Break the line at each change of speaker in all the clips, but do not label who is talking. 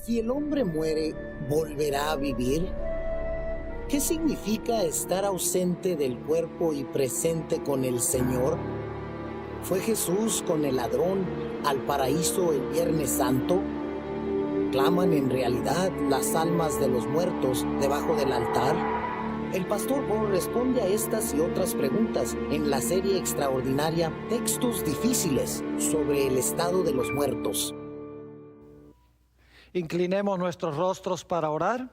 Si el hombre muere, ¿volverá a vivir? ¿Qué significa estar ausente del cuerpo y presente con el Señor? ¿Fue Jesús con el ladrón al paraíso el Viernes Santo? ¿Claman en realidad las almas de los muertos debajo del altar? El pastor Bo responde a estas y otras preguntas en la serie extraordinaria Textos Difíciles sobre el estado de los muertos.
Inclinemos nuestros rostros para orar.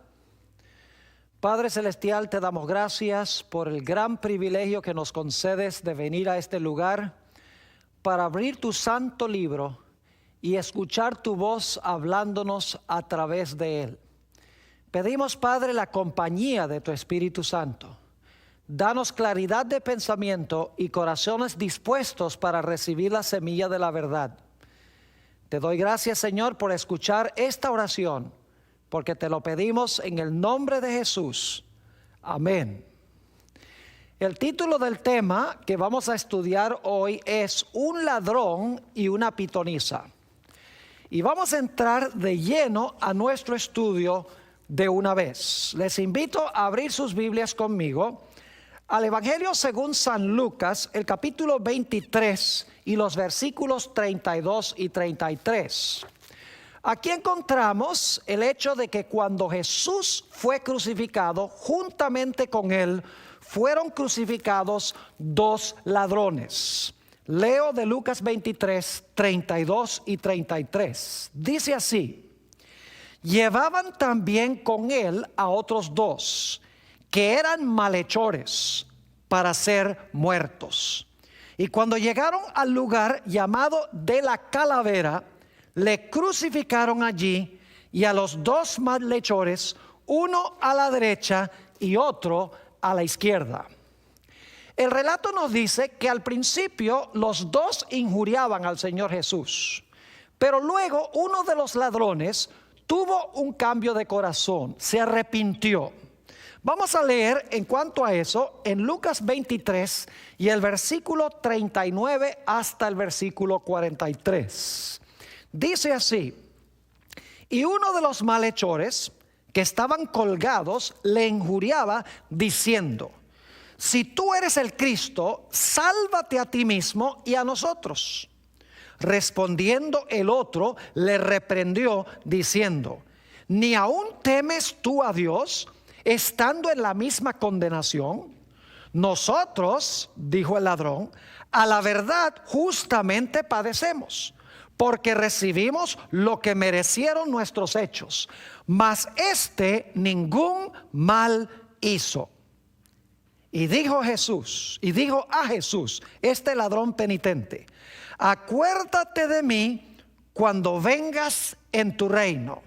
Padre Celestial, te damos gracias por el gran privilegio que nos concedes de venir a este lugar para abrir tu santo libro y escuchar tu voz hablándonos a través de él. Pedimos, Padre, la compañía de tu Espíritu Santo. Danos claridad de pensamiento y corazones dispuestos para recibir la semilla de la verdad. Te doy gracias, Señor, por escuchar esta oración, porque te lo pedimos en el nombre de Jesús. Amén. El título del tema que vamos a estudiar hoy es Un ladrón y una pitonisa. Y vamos a entrar de lleno a nuestro estudio de una vez. Les invito a abrir sus Biblias conmigo al Evangelio según San Lucas, el capítulo 23 y los versículos 32 y 33. Aquí encontramos el hecho de que cuando Jesús fue crucificado, juntamente con él fueron crucificados dos ladrones. Leo de Lucas 23, 32 y 33. Dice así: llevaban también con él a otros dos, que eran malhechores para ser muertos. Y cuando llegaron al lugar llamado de la Calavera, le crucificaron allí, y a los dos malhechores, uno a la derecha y otro a la izquierda. El relato nos dice que al principio los dos injuriaban al Señor Jesús, pero luego uno de los ladrones tuvo un cambio de corazón, se arrepintió. Vamos a leer en cuanto a eso en Lucas 23 y el versículo 39 hasta el versículo 43. Dice así: y uno de los malhechores que estaban colgados le injuriaba diciendo: si tú eres el Cristo, sálvate a ti mismo y a nosotros. Respondiendo el otro, le reprendió diciendo: ¿ni aún temes tú a Dios, estando en la misma condenación? Nosotros, dijo el ladrón, a la verdad justamente padecemos, porque recibimos lo que merecieron nuestros hechos, mas este ningún mal hizo. Y dijo a Jesús, este ladrón penitente: acuérdate de mí cuando vengas en tu reino.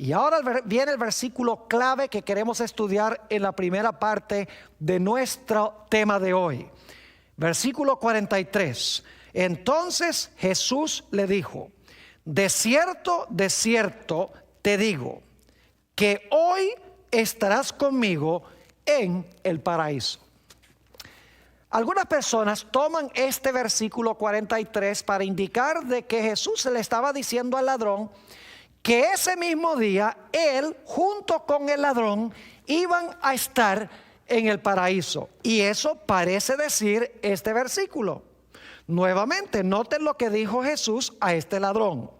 Y ahora viene el versículo clave que queremos estudiar en la primera parte de nuestro tema de hoy. Versículo 43. Entonces Jesús le dijo: de cierto te digo, que hoy estarás conmigo en el paraíso. Algunas personas toman este versículo 43 para indicar de que Jesús le estaba diciendo al ladrón que ese mismo día él junto con el ladrón iban a estar en el paraíso. Y eso parece decir este versículo. Nuevamente, noten lo que dijo Jesús a este ladrón.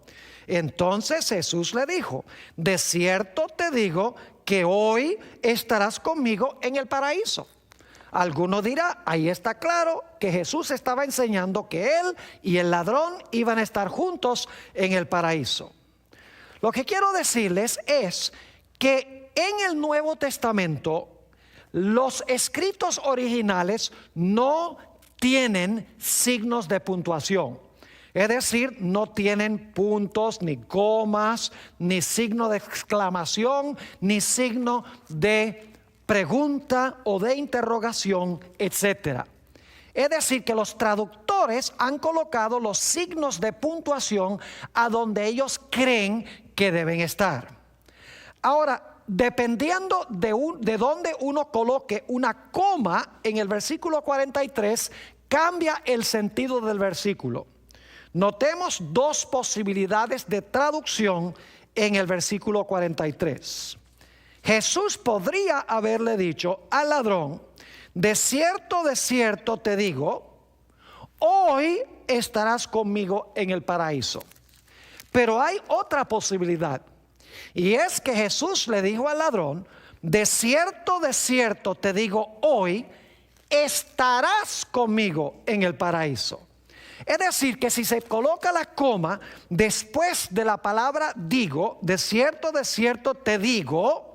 Entonces Jesús le dijo: de cierto te digo que hoy estarás conmigo en el paraíso. Alguno dirá: ahí está claro que Jesús estaba enseñando que él y el ladrón iban a estar juntos en el paraíso. Lo que quiero decirles es que en el Nuevo Testamento los escritos originales no tienen signos de puntuación. Es decir, no tienen puntos, ni comas, ni signo de exclamación, ni signo de pregunta o de interrogación, etc. Es decir, que los traductores han colocado los signos de puntuación a donde ellos creen que deben estar. Ahora, dependiendo de dónde uno coloque una coma en el versículo 43, cambia el sentido del versículo. Notemos dos posibilidades de traducción en el versículo 43. Jesús podría haberle dicho al ladrón: de cierto te digo, hoy estarás conmigo en el paraíso. Pero hay otra posibilidad, y es que Jesús le dijo al ladrón: de cierto te digo, hoy estarás conmigo en el paraíso. Es decir, que si se coloca la coma después de la palabra digo, de cierto te digo,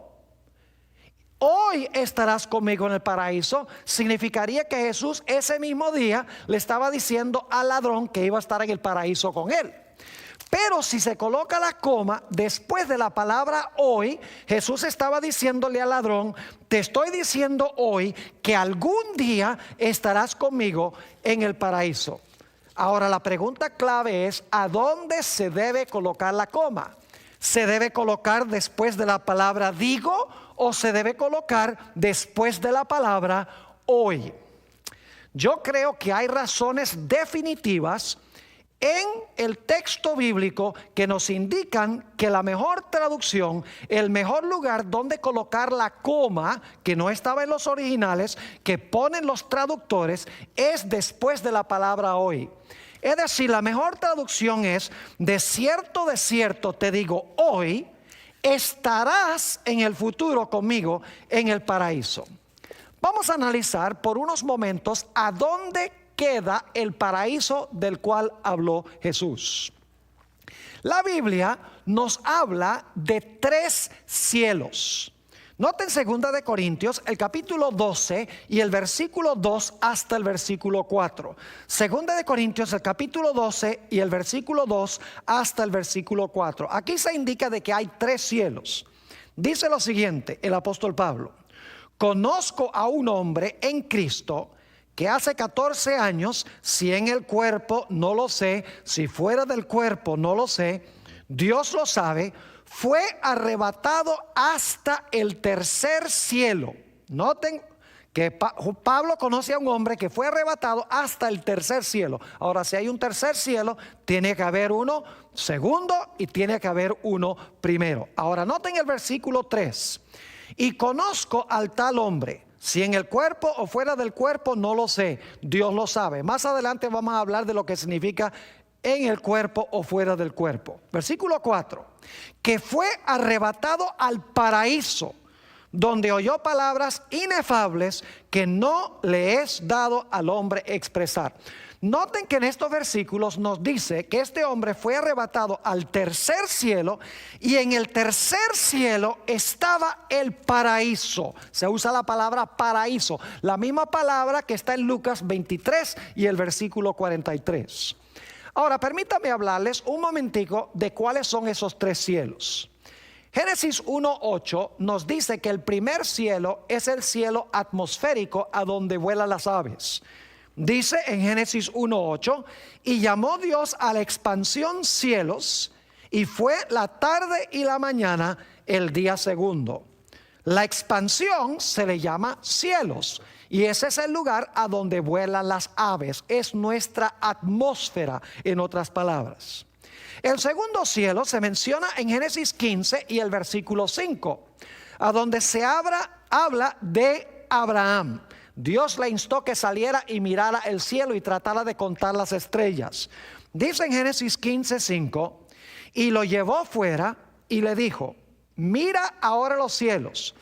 hoy estarás conmigo en el paraíso, significaría que Jesús ese mismo día le estaba diciendo al ladrón que iba a estar en el paraíso con él. Pero si se coloca la coma después de la palabra hoy, Jesús estaba diciéndole al ladrón: te estoy diciendo hoy que algún día estarás conmigo en el paraíso. Ahora la pregunta clave es: ¿a dónde se debe colocar la coma? ¿Se debe colocar después de la palabra digo o se debe colocar después de la palabra hoy? Yo creo que hay razones definitivas en el texto bíblico que nos indican que la mejor traducción, el mejor lugar donde colocar la coma, que no estaba en los originales, que ponen los traductores, es después de la palabra hoy. Es decir, la mejor traducción es: de cierto te digo, hoy estarás en el futuro conmigo en el paraíso. Vamos a analizar por unos momentos a dónde queda el paraíso del cual habló Jesús. La Biblia nos habla de 3 cielos. Noten 2 de Corintios, el capítulo 12 y el versículo 2 hasta el versículo 4. 2 de Corintios, el capítulo 12 y el versículo 2 hasta el versículo 4. Aquí se indica de que hay 3 cielos. Dice lo siguiente el apóstol Pablo: conozco a un hombre en Cristo que hace 14 años, si en el cuerpo no lo sé, si fuera del cuerpo no lo sé, Dios lo sabe, fue arrebatado hasta el 3er cielo. Noten que Pablo conoce a un hombre que fue arrebatado hasta el 3er cielo. Ahora, si hay un 3er cielo, tiene que haber uno segundo y tiene que haber uno primero. Ahora, noten el versículo 3. Y conozco al tal hombre, si en el cuerpo o fuera del cuerpo no lo sé, Dios lo sabe. Más adelante vamos a hablar de lo que significa en el cuerpo o fuera del cuerpo. Versículo 4. Que fue arrebatado al paraíso, donde oyó palabras inefables que no le es dado al hombre expresar. Noten que en estos versículos nos dice que este hombre fue arrebatado al 3er cielo, y en el 3er cielo estaba el paraíso. Se usa la palabra paraíso, la misma palabra que está en Lucas 23 y el versículo 43. Ahora permítame hablarles un momentico de cuáles son esos 3 cielos. Génesis 1:8 nos dice que el primer cielo es el cielo atmosférico, a donde vuelan las aves. Dice en Génesis 1:8: y llamó Dios a la expansión cielos, y fue la tarde y la mañana el día segundo. La expansión se le llama cielos, y ese es el lugar a donde vuelan las aves. Es nuestra atmósfera, en otras palabras. El segundo cielo se menciona en Génesis 15 y el versículo 5, a donde se habla de Abraham. Dios le instó que saliera y mirara el cielo y tratara de contar las estrellas. Dice en Génesis 15:5: y lo llevó fuera y le dijo: mira ahora los cielos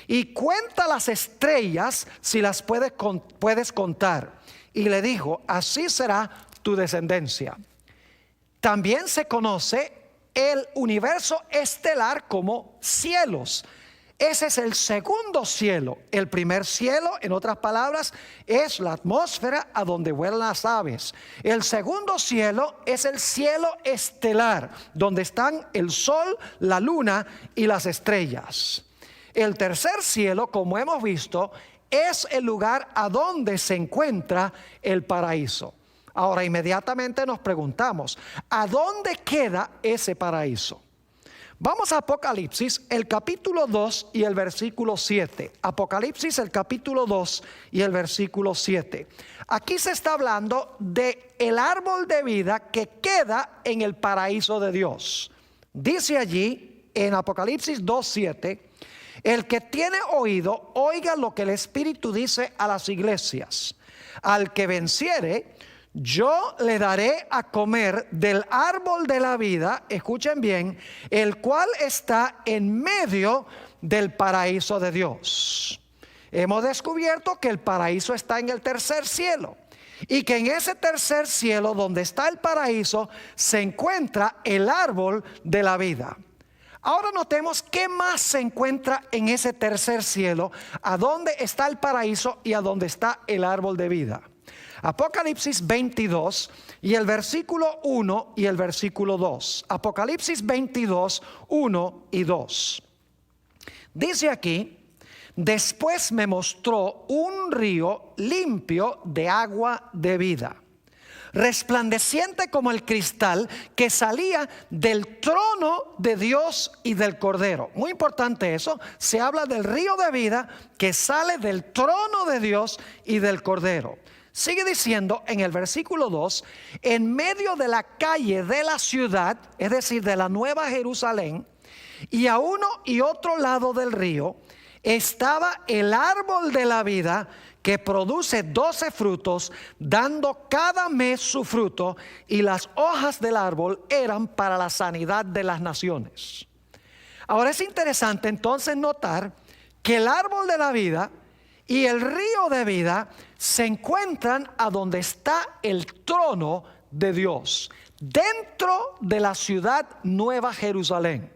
y cuenta las estrellas si las puedes contar. Y le dijo: así será tu descendencia. También se conoce el universo estelar como cielos. Ese es el segundo cielo. El primer cielo, en otras palabras, es la atmósfera a donde vuelan las aves. El segundo cielo es el cielo estelar, donde están el sol, la luna y las estrellas. El tercer cielo, como hemos visto, es el lugar a donde se encuentra el paraíso. Ahora inmediatamente nos preguntamos: ¿a dónde queda ese paraíso? Vamos a Apocalipsis, el capítulo 2 y el versículo 7. Apocalipsis, el capítulo 2 y el versículo 7. Aquí se está hablando de el árbol de vida que queda en el paraíso de Dios. Dice allí en Apocalipsis 2:7, el que tiene oído, oiga lo que el Espíritu dice a las iglesias. Al que venciere, yo le daré a comer del árbol de la vida, escuchen bien, el cual está en medio del paraíso de Dios. Hemos descubierto que el paraíso está en el tercer cielo y que en ese tercer cielo donde está el paraíso se encuentra el árbol de la vida. Ahora notemos qué más se encuentra en ese tercer cielo, a dónde está el paraíso y a dónde está el árbol de vida. Apocalipsis 22 y el versículo 1 y el versículo 2. Apocalipsis 22, 1 y 2. Dice aquí: después me mostró un río limpio de agua de vida, resplandeciente como el cristal, que salía del trono de Dios y del Cordero. Muy importante eso, se habla del río de vida que sale del trono de Dios y del Cordero. Sigue diciendo en el versículo 2, en medio de la calle de la ciudad, es decir, de la Nueva Jerusalén, y a uno y otro lado del río, estaba el árbol de la vida, que produce 12 frutos, dando cada mes su fruto, y las hojas del árbol eran para la sanidad de las naciones. Ahora es interesante entonces notar que el árbol de la vida y el río de vida se encuentran a donde está el trono de Dios, dentro de la ciudad Nueva Jerusalén.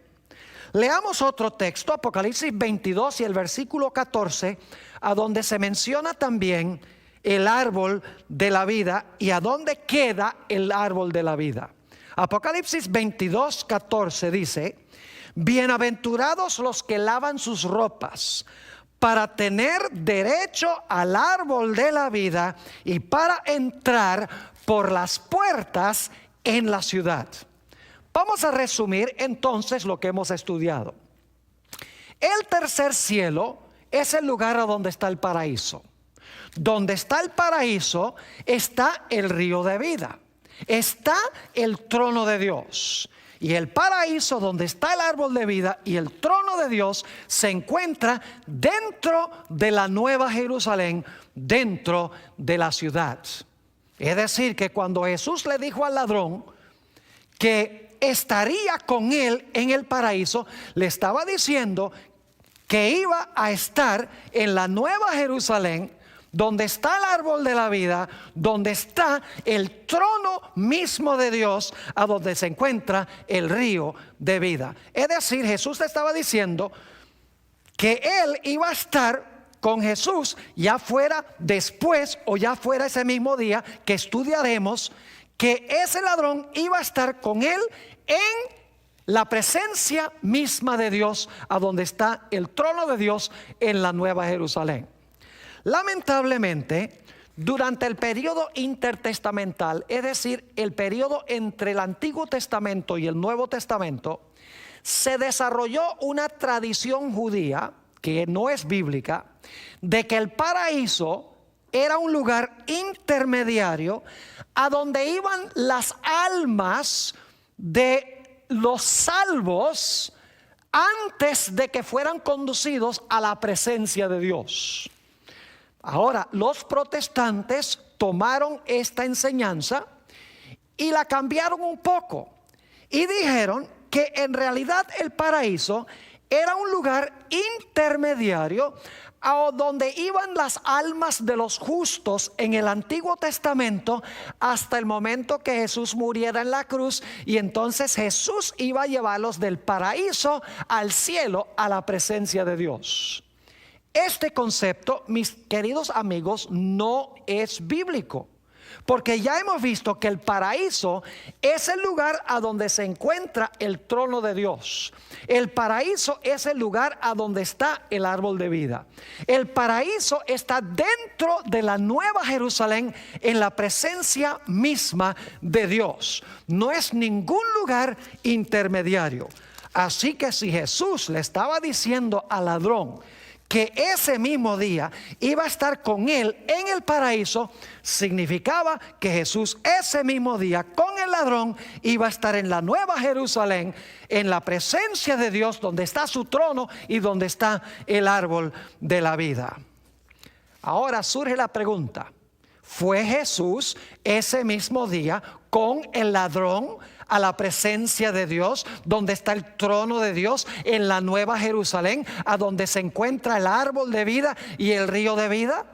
Leamos otro texto, Apocalipsis 22 y el versículo 14, a donde se menciona también el árbol de la vida y a dónde queda el árbol de la vida. Apocalipsis 22, 14 dice: bienaventurados los que lavan sus ropas, para tener derecho al árbol de la vida y para entrar por las puertas en la ciudad. Vamos a resumir entonces lo que hemos estudiado. El tercer cielo es el lugar a donde está el paraíso. Donde está el paraíso está el río de vida, está el trono de Dios. Y el paraíso, donde está el árbol de vida y el trono de Dios, se encuentra dentro de la Nueva Jerusalén, dentro de la ciudad. Es decir, que cuando Jesús le dijo al ladrón que estaría con él en el paraíso, le estaba diciendo que iba a estar en la Nueva Jerusalén, donde está el árbol de la vida, donde está el trono mismo de Dios, a donde se encuentra el río de vida. Es decir, Jesús le estaba diciendo que él iba a estar con Jesús, ya fuera después o ya fuera ese mismo día que estudiaremos, que ese ladrón iba a estar con él en la presencia misma de Dios, a donde está el trono de Dios en la Nueva Jerusalén. Lamentablemente, durante el periodo intertestamental, es decir, el periodo entre el Antiguo Testamento y el Nuevo Testamento, se desarrolló una tradición judía, que no es bíblica, de que el paraíso era un lugar intermediario a donde iban las almas de los salvos antes de que fueran conducidos a la presencia de Dios. Ahora, los protestantes tomaron esta enseñanza y la cambiaron un poco y dijeron que en realidad el paraíso era un lugar intermediario a donde iban las almas de los justos en el Antiguo Testamento hasta el momento que Jesús muriera en la cruz, y entonces Jesús iba a llevarlos del paraíso al cielo, a la presencia de Dios. Este concepto, mis queridos amigos, no es bíblico, porque ya hemos visto que el paraíso es el lugar a donde se encuentra el trono de Dios. El paraíso es el lugar a donde está el árbol de vida. El paraíso está dentro de la Nueva Jerusalén, en la presencia misma de Dios. No es ningún lugar intermediario. Así que si Jesús le estaba diciendo al ladrón que ese mismo día iba a estar con él en el paraíso, significaba que Jesús ese mismo día con el ladrón iba a estar en la Nueva Jerusalén, en la presencia de Dios, donde está su trono y donde está el árbol de la vida. Ahora surge la pregunta: ¿fue Jesús ese mismo día con el ladrón a la presencia de Dios, donde está el trono de Dios, en la Nueva Jerusalén, a donde se encuentra el árbol de vida y el río de vida?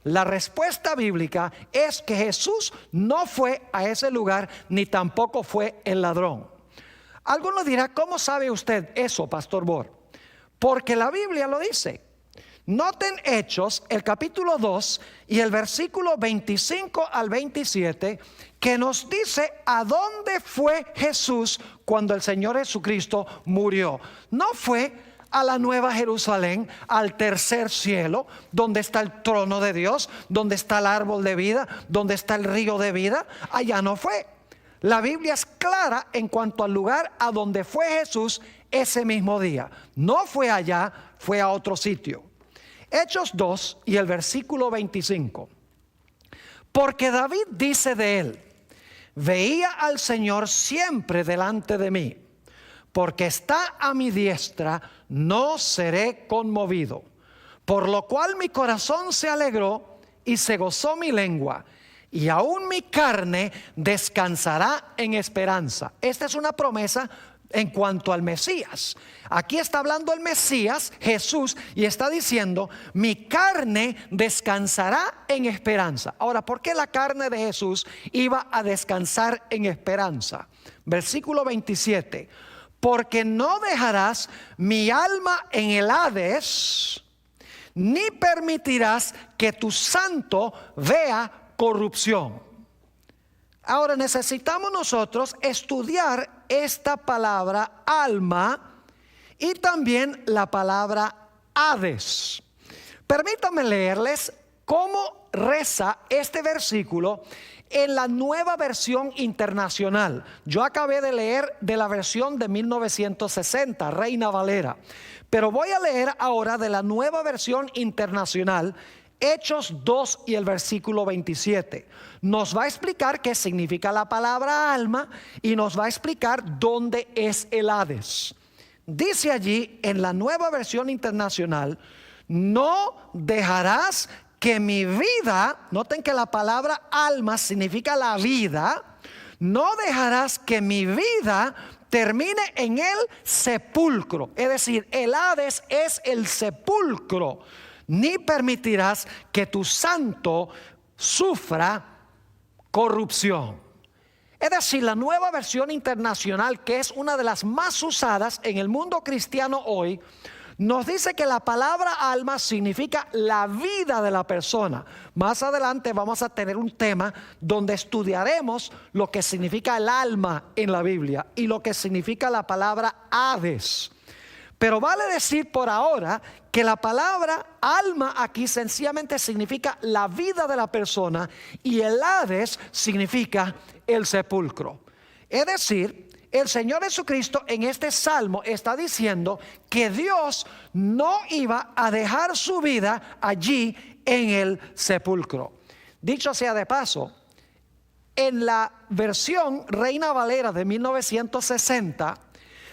La respuesta bíblica es que Jesús no fue a ese lugar, ni tampoco fue el ladrón. Alguno dirá: ¿cómo sabe usted eso, Pastor Bor? Porque la Biblia lo dice. Noten Hechos, el capítulo 2 y el versículo 25 al 27, que nos dice a dónde fue Jesús cuando el Señor Jesucristo murió. No fue a la Nueva Jerusalén, al tercer cielo, donde está el trono de Dios, donde está el árbol de vida, donde está el río de vida. Allá no fue. La Biblia es clara en cuanto al lugar a donde fue Jesús ese mismo día. No fue allá, fue a otro sitio. Hechos 2 y el versículo 25. Porque David dice de él: veía al Señor siempre delante de mí, porque está a mi diestra, no seré conmovido. Por lo cual mi corazón se alegró y se gozó mi lengua, y aún mi carne descansará en esperanza. Esta es una promesa en cuanto al Mesías. Aquí está hablando el Mesías, Jesús, y está diciendo: mi carne descansará en esperanza. Ahora, ¿por qué la carne de Jesús iba a descansar en esperanza? Versículo 27. Porque no dejarás mi alma en el Hades, ni permitirás que tu santo vea corrupción. Ahora necesitamos nosotros estudiar esta palabra alma y también la palabra Hades. Permítanme leerles cómo reza este versículo en la Nueva Versión Internacional. Yo acabé de leer de la versión de 1960, Reina Valera, pero voy a leer ahora de la Nueva Versión Internacional, Hechos 2 y el versículo 27. Nos va a explicar qué significa la palabra alma y nos va a explicar dónde es el Hades. Dice allí en la Nueva Versión Internacional: no dejarás que mi vida, noten que la palabra alma significa la vida, no dejarás que mi vida termine en el sepulcro. Es decir, el Hades es el sepulcro. Ni permitirás que tu santo sufra corrupción. Es decir, la Nueva Versión Internacional, que es una de las más usadas en el mundo cristiano hoy, nos dice que la palabra alma significa la vida de la persona. Más adelante vamos a tener un tema donde estudiaremos lo que significa el alma en la Biblia y lo que significa la palabra Hades. Pero vale decir por ahora que la palabra alma aquí sencillamente significa la vida de la persona y el Hades significa el sepulcro. Es decir, el Señor Jesucristo en este salmo está diciendo que Dios no iba a dejar su vida allí en el sepulcro. Dicho sea de paso, en la versión Reina Valera de 1960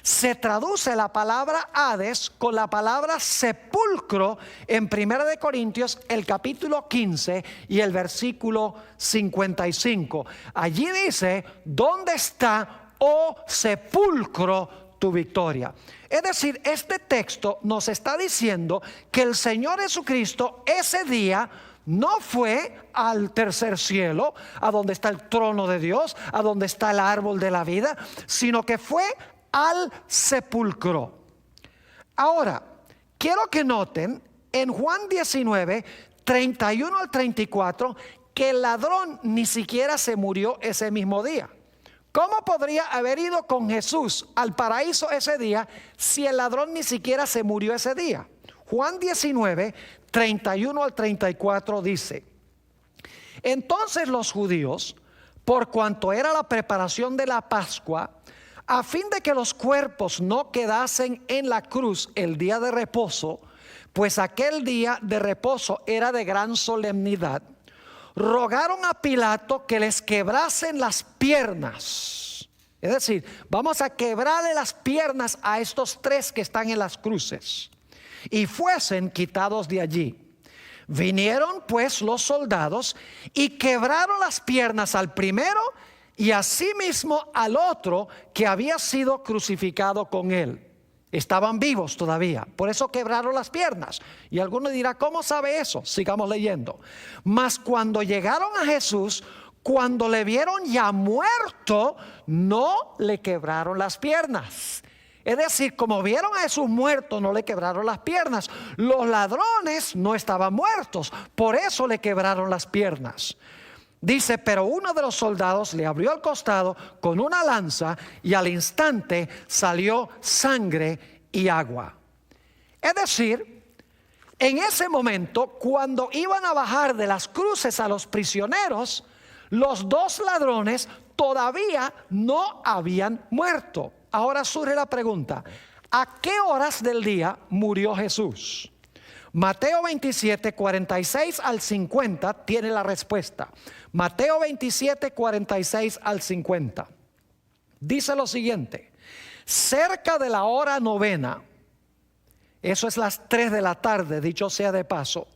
se traduce la palabra Hades con la palabra sepulcro en 1 Corintios el capítulo 15 y el versículo 55. Allí dice: ¿dónde está, oh sepulcro, tu victoria? Es decir, este texto nos está diciendo que el Señor Jesucristo ese día no fue al tercer cielo, a donde está el trono de Dios, a donde está el árbol de la vida, sino que fue al sepulcro. Ahora, quiero que noten en Juan 19, 31 al 34, que el ladrón ni siquiera se murió ese mismo día. ¿Cómo podría haber ido con Jesús al paraíso ese día si el ladrón ni siquiera se murió ese día? Juan 19, 31 al 34 dice: entonces los judíos, por cuanto era la preparación de la Pascua, a fin de que los cuerpos no quedasen en la cruz el día de reposo, pues aquel día de reposo era de gran solemnidad, rogaron a Pilato que les quebrasen las piernas. Es decir, vamos a quebrarle las piernas a estos tres que están en las cruces y fuesen quitados de allí. Vinieron pues los soldados y quebraron las piernas al primero y asimismo al otro que había sido crucificado con él. Estaban vivos todavía, por eso quebraron las piernas. Y alguno dirá, ¿cómo sabe eso? Sigamos leyendo. Mas cuando llegaron a Jesús, cuando le vieron ya muerto, no le quebraron las piernas. Es decir, como vieron a Jesús muerto, no le quebraron las piernas. Los ladrones no estaban muertos, por eso le quebraron las piernas. Dice, pero uno de los soldados le abrió el costado con una lanza y al instante salió sangre y agua. Es decir, en ese momento, cuando iban a bajar de las cruces a los prisioneros, los dos ladrones todavía no habían muerto. Ahora surge la pregunta, ¿a qué horas del día murió Jesús? Mateo 27, 46 al 50 tiene la respuesta. Mateo 27, 46 al 50. Dice lo siguiente: cerca de la hora novena, eso es las 3 de la tarde, dicho sea de paso,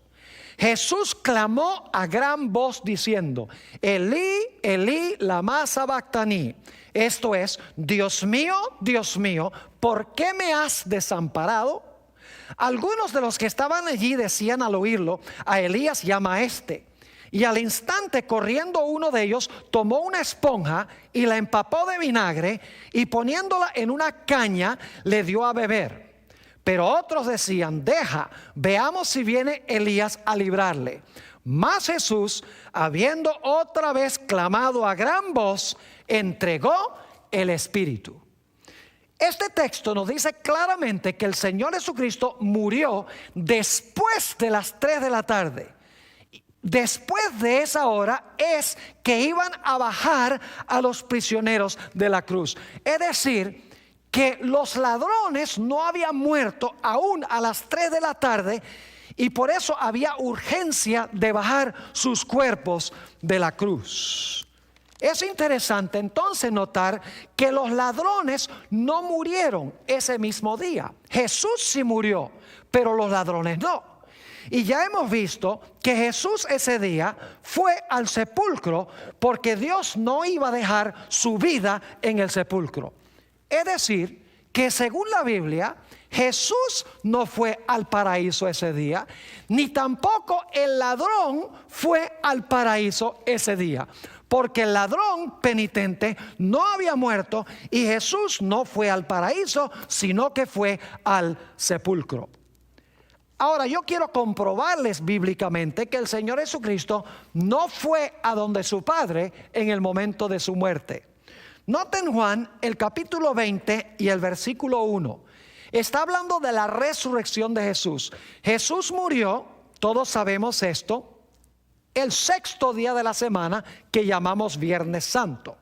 Jesús clamó a gran voz diciendo, Elí, Elí, lama sabactani. Esto es, Dios mío, ¿por qué me has desamparado? Algunos de los que estaban allí decían al oírlo, a Elías llama a este. Y al instante, corriendo uno de ellos, tomó una esponja y la empapó de vinagre y poniéndola en una caña le dio a beber. Pero otros decían, deja, veamos si viene Elías a librarle. Mas Jesús, habiendo otra vez clamado a gran voz, entregó el Espíritu. Este texto nos dice claramente que el Señor Jesucristo murió después de las 3 de la tarde. Después de esa hora es que iban a bajar a los prisioneros de la cruz. Es decir, que los ladrones no habían muerto aún a las 3 de la tarde y por eso había urgencia de bajar sus cuerpos de la cruz. Es interesante entonces notar que los ladrones no murieron ese mismo día. Jesús sí murió, pero los ladrones no. Y ya hemos visto que Jesús ese día fue al sepulcro porque Dios no iba a dejar su vida en el sepulcro. Es decir, que según la Biblia, Jesús no fue al paraíso ese día, ni tampoco el ladrón fue al paraíso ese día. Porque el ladrón penitente no había muerto y Jesús no fue al paraíso, sino que fue al sepulcro. Ahora yo quiero comprobarles bíblicamente que el Señor Jesucristo no fue a donde su Padre en el momento de su muerte. Noten Juan el capítulo 20 y el versículo 1. Está hablando de la resurrección de Jesús. Jesús murió, todos sabemos esto, el 6º día de la semana que llamamos Viernes Santo.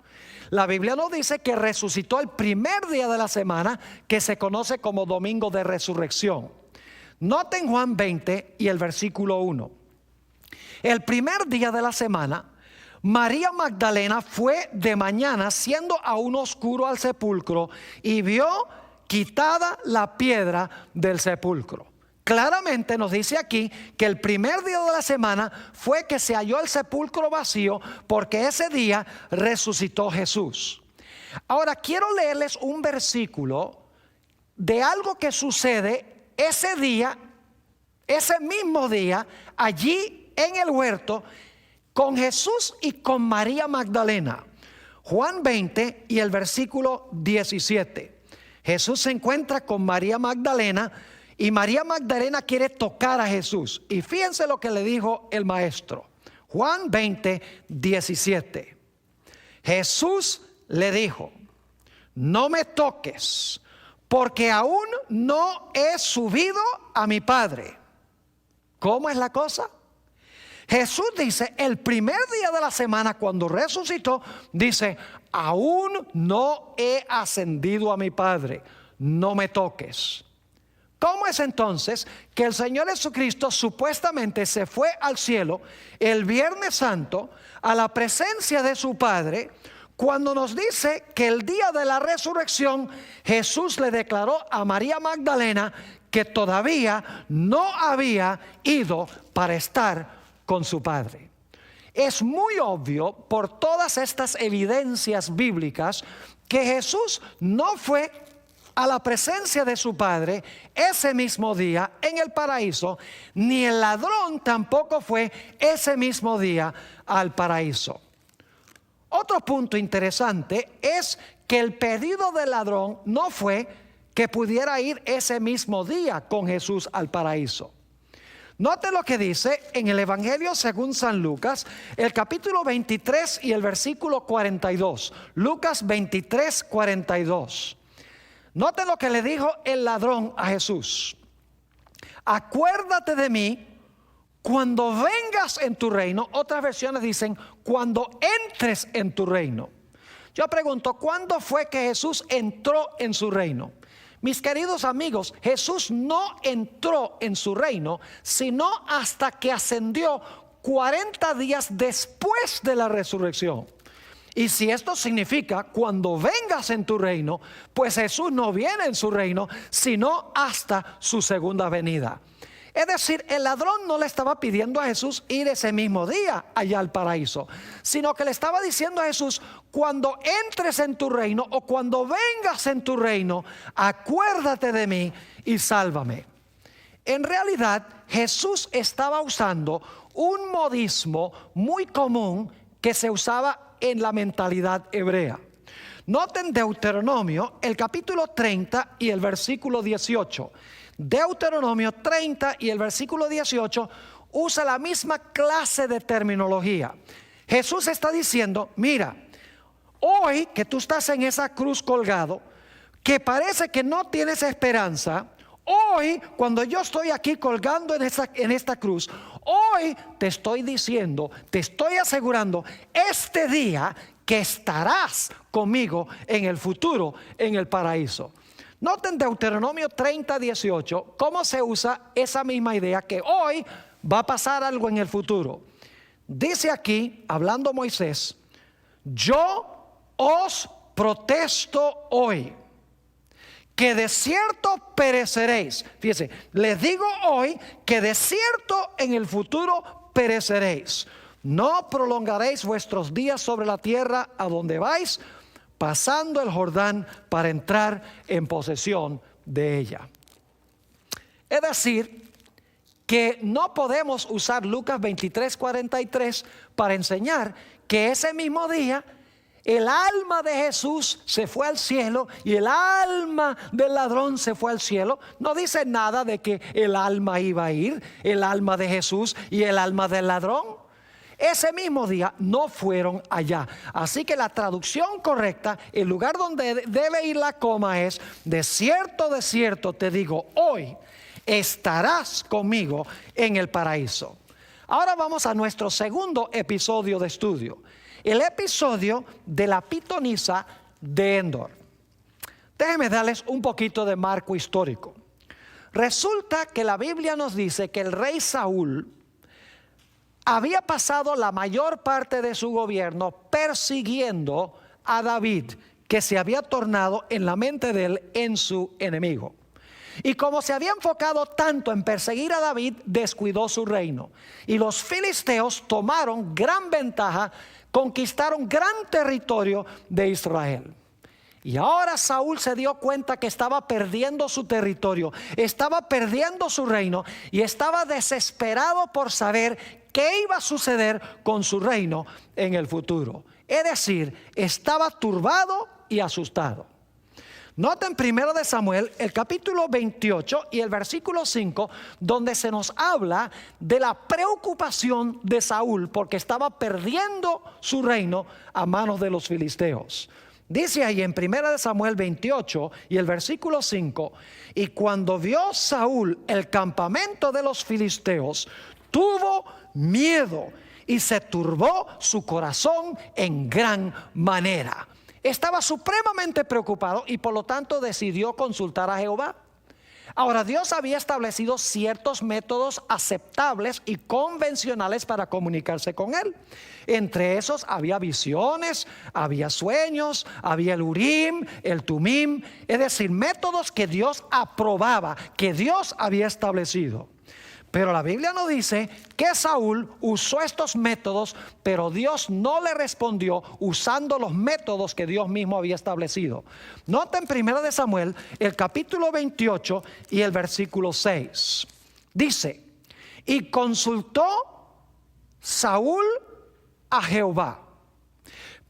La Biblia nos dice que resucitó el primer día de la semana que se conoce como Domingo de Resurrección. Noten Juan 20 y el versículo 1. El primer día de la semana, María Magdalena fue de mañana siendo aún oscuro al sepulcro y vio quitada la piedra del sepulcro. Claramente nos dice aquí que el primer día de la semana fue que se halló el sepulcro vacío porque ese día resucitó Jesús. Ahora quiero leerles un versículo de algo que sucede ese día, ese mismo día, allí en el huerto, con Jesús y con María Magdalena. Juan 20 y el versículo 17. Jesús se encuentra con María Magdalena y María Magdalena quiere tocar a Jesús. Y fíjense lo que le dijo el maestro. Juan 20, 17. Jesús le dijo, no me toques, porque aún no he subido a mi Padre. ¿Cómo es la cosa? Jesús dice, el primer día de la semana cuando resucitó, dice, aún no he ascendido a mi Padre, no me toques. ¿Cómo es entonces que el Señor Jesucristo supuestamente se fue al cielo el Viernes Santo a la presencia de su Padre, cuando nos dice que el día de la resurrección Jesús le declaró a María Magdalena que todavía no había ido para estar con su Padre? Es muy obvio por todas estas evidencias bíblicas que Jesús no fue a la presencia de su Padre ese mismo día en el paraíso, ni el ladrón tampoco fue ese mismo día al paraíso. Otro punto interesante es que el pedido del ladrón no fue que pudiera ir ese mismo día con Jesús al paraíso. Note lo que dice en el Evangelio según San Lucas, el capítulo 23 y el versículo 42. Lucas 23, 42. Note lo que le dijo el ladrón a Jesús: acuérdate de mí cuando vengas en tu reino. Otras versiones dicen cuando entres en tu reino. Yo pregunto, ¿cuándo fue que Jesús entró en su reino? Mis queridos amigos, Jesús no entró en su reino sino hasta que ascendió 40 días después de la resurrección. Y si esto significa cuando vengas en tu reino, pues Jesús no viene en su reino sino hasta su segunda venida. Es decir, el ladrón no le estaba pidiendo a Jesús ir ese mismo día allá al paraíso, sino que le estaba diciendo a Jesús: cuando entres en tu reino o cuando vengas en tu reino, acuérdate de mí y sálvame. En realidad, Jesús estaba usando un modismo muy común que se usaba en la mentalidad hebrea. Noten Deuteronomio, el capítulo 30 y el versículo 18. Deuteronomio 30 y el versículo 18 usa la misma clase de terminología. Jesús está diciendo: mira, hoy que tú estás en esa cruz colgado, que parece que no tienes esperanza, hoy cuando yo estoy aquí colgando en esta cruz, hoy te estoy diciendo, te estoy asegurando este día que estarás conmigo en el futuro, en el paraíso. Noten Deuteronomio 30, 18, cómo se usa esa misma idea que hoy va a pasar algo en el futuro. Dice aquí, hablando Moisés: yo os protesto hoy que de cierto pereceréis. Fíjense, les digo hoy que de cierto en el futuro pereceréis. No prolongaréis vuestros días sobre la tierra a donde vais, pasando el Jordán para entrar en posesión de ella. Es decir, que no podemos usar Lucas 23, 43 para enseñar que ese mismo día el alma de Jesús se fue al cielo y el alma del ladrón se fue al cielo. No dice nada de que el alma iba a ir, el alma de Jesús y el alma del ladrón. Ese mismo día no fueron allá. Así que la traducción correcta, el lugar donde debe ir la coma es: de cierto te digo, hoy estarás conmigo en el paraíso. Ahora vamos a nuestro segundo episodio de estudio, el episodio de la pitonisa de Endor. Déjenme darles un poquito de marco histórico. Resulta que la Biblia nos dice que el rey Saúl había pasado la mayor parte de su gobierno persiguiendo a David, que se había tornado en la mente de él en su enemigo. Y como se había enfocado tanto en perseguir a David, descuidó su reino. Y los filisteos tomaron gran ventaja, conquistaron gran territorio de Israel. Y ahora Saúl se dio cuenta que estaba perdiendo su territorio, estaba perdiendo su reino y estaba desesperado por saber qué iba a suceder con su reino en el futuro. Es decir, estaba turbado y asustado. Noten 1 de Samuel, el capítulo 28 y el versículo 5, donde se nos habla de la preocupación de Saúl porque estaba perdiendo su reino a manos de los filisteos. Dice ahí en 1 de Samuel 28 y el versículo 5: y cuando vio Saúl el campamento de los filisteos, tuvo miedo y se turbó su corazón en gran manera. Estaba supremamente preocupado y por lo tanto decidió consultar a Jehová. Ahora, Dios había establecido ciertos métodos aceptables y convencionales para comunicarse con Él. Entre esos había visiones, había sueños, había el Urim, el Tumim, es decir, métodos que Dios aprobaba, que Dios había establecido. Pero la Biblia nos dice que Saúl usó estos métodos, pero Dios no le respondió usando los métodos que Dios mismo había establecido. Noten 1 Samuel, el capítulo 28 y el versículo 6. Dice: y consultó Saúl a Jehová,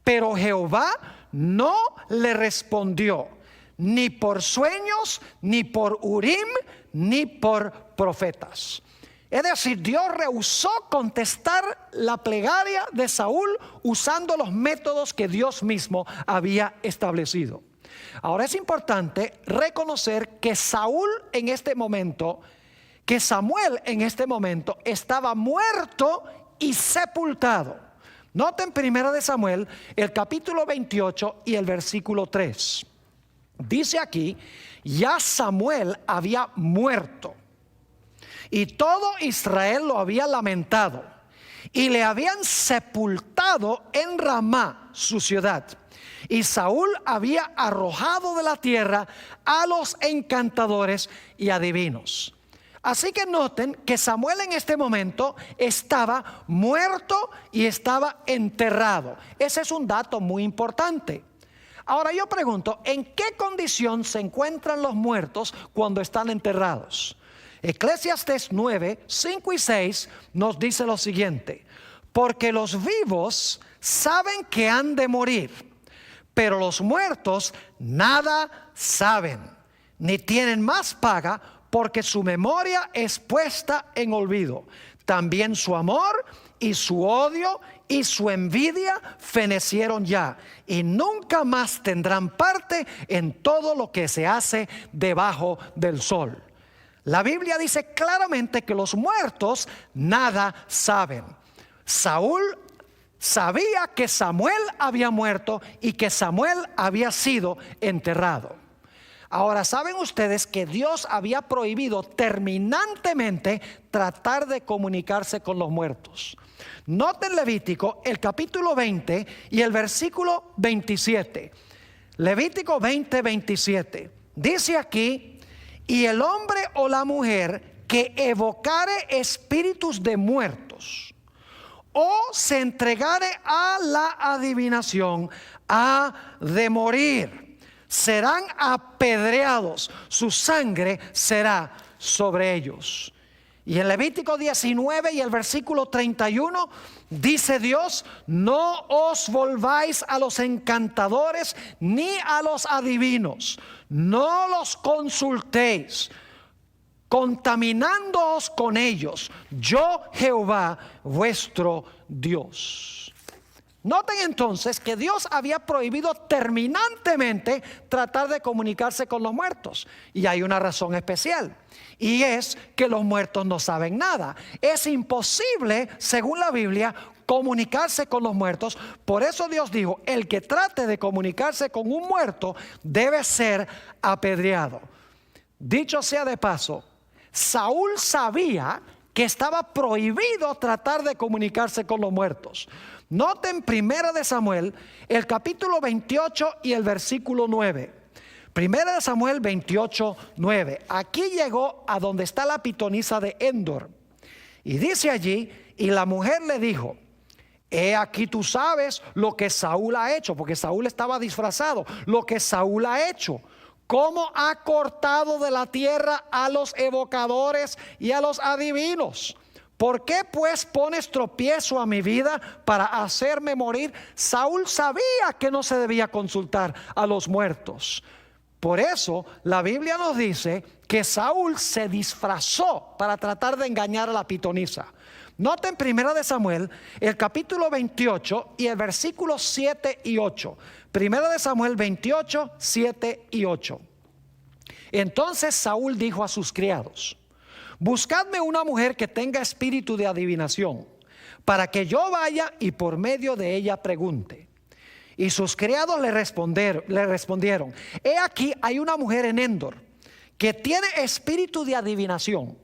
pero Jehová no le respondió, ni por sueños, ni por Urim, ni por profetas. Es decir, Dios rehusó contestar la plegaria de Saúl usando los métodos que Dios mismo había establecido. Ahora es importante reconocer que Samuel en este momento estaba muerto y sepultado. Noten 1 Samuel, el capítulo 28 y el versículo 3. Dice aquí: ya Samuel había muerto, y todo Israel lo había lamentado, y le habían sepultado en Ramá, su ciudad. Y Saúl había arrojado de la tierra a los encantadores y adivinos. Así que noten que Samuel en este momento estaba muerto y estaba enterrado. Ese es un dato muy importante. Ahora yo pregunto, ¿en qué condición se encuentran los muertos cuando están enterrados? Eclesiastés 9, 5 y 6 nos dice lo siguiente: porque los vivos saben que han de morir, pero los muertos nada saben, ni tienen más paga, porque su memoria es puesta en olvido. También su amor y su odio y su envidia fenecieron ya, y nunca más tendrán parte en todo lo que se hace debajo del sol. La Biblia dice claramente que los muertos nada saben. Saúl sabía que Samuel había muerto y que Samuel había sido enterrado. Ahora, ¿saben ustedes que Dios había prohibido terminantemente tratar de comunicarse con los muertos? Noten Levítico, el capítulo 20 y el versículo 27. Levítico 20, 27. Dice aquí: y el hombre o la mujer que evocare espíritus de muertos, o se entregare a la adivinación, ha de morir. Serán apedreados, su sangre será sobre ellos. Y en Levítico 19 y el versículo 31 dice Dios: no os volváis a los encantadores ni a los adivinos, no los consultéis, contaminándoos con ellos, yo Jehová vuestro Dios. Noten entonces que Dios había prohibido terminantemente tratar de comunicarse con los muertos. Y hay una razón especial, y es que los muertos no saben nada. Es imposible, según la Biblia, comunicarse con los muertos. Por eso Dios dijo: el que trate de comunicarse con un muerto debe ser apedreado. Dicho sea de paso, Saúl sabía que estaba prohibido tratar de comunicarse con los muertos. Noten 1 Samuel, el capítulo 28 y el versículo 9. 1 Samuel 28, 9. Aquí llegó a donde está la pitonisa de Endor. Y dice allí: y la mujer le dijo: he aquí tú sabes lo que Saúl ha hecho, porque Saúl estaba disfrazado, lo que Saúl ha hecho, cómo ha cortado de la tierra a los evocadores y a los adivinos. ¿Por qué pues pones tropiezo a mi vida para hacerme morir? Saúl sabía que no se debía consultar a los muertos. Por eso la Biblia nos dice que Saúl se disfrazó para tratar de engañar a la pitonisa. Noten 1 Samuel, el capítulo 28 y el versículo 7 y 8. 1 Samuel 28, 7 y 8. Entonces Saúl dijo a sus criados: buscadme una mujer que tenga espíritu de adivinación, para que yo vaya y por medio de ella pregunte. Y sus criados le respondieron: he aquí hay una mujer en Endor, que tiene espíritu de adivinación.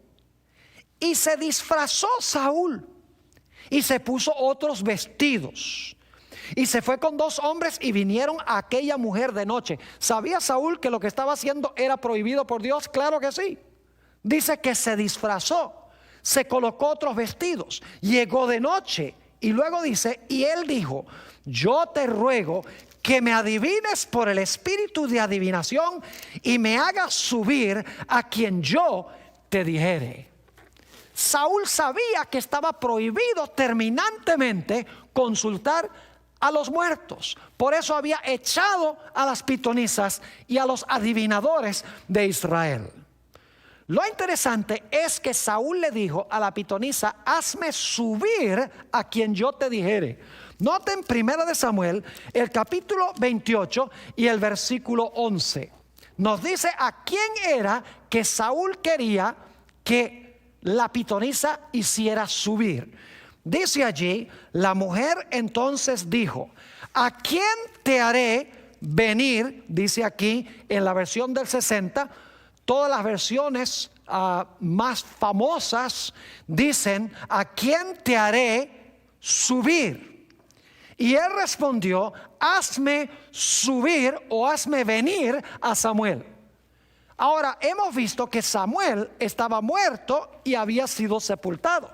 Y se disfrazó Saúl y se puso otros vestidos. Y se fue con 2 hombres y vinieron a aquella mujer de noche. ¿Sabía Saúl que lo que estaba haciendo era prohibido por Dios? Claro que sí. Dice que se disfrazó, se colocó otros vestidos, llegó de noche. Y luego dice, y él dijo: yo te ruego que me adivines por el espíritu de adivinación y me hagas subir a quien yo te dijere. Saúl sabía que estaba prohibido terminantemente consultar a los muertos. Por eso había echado a las pitonisas y a los adivinadores de Israel. Lo interesante es que Saúl le dijo a la pitonisa: hazme subir a quien yo te dijere. Noten 1 Samuel, el capítulo 28 y el versículo 11. Nos dice a quién era que Saúl quería que la pitonisa hiciera subir. Dice allí: la mujer entonces dijo: ¿a quién te haré venir? Dice aquí en la versión del 60. Todas las versiones más famosas dicen: ¿a quién te haré subir? Y él respondió: hazme subir o hazme venir a Samuel. Ahora, hemos visto que Samuel estaba muerto y había sido sepultado.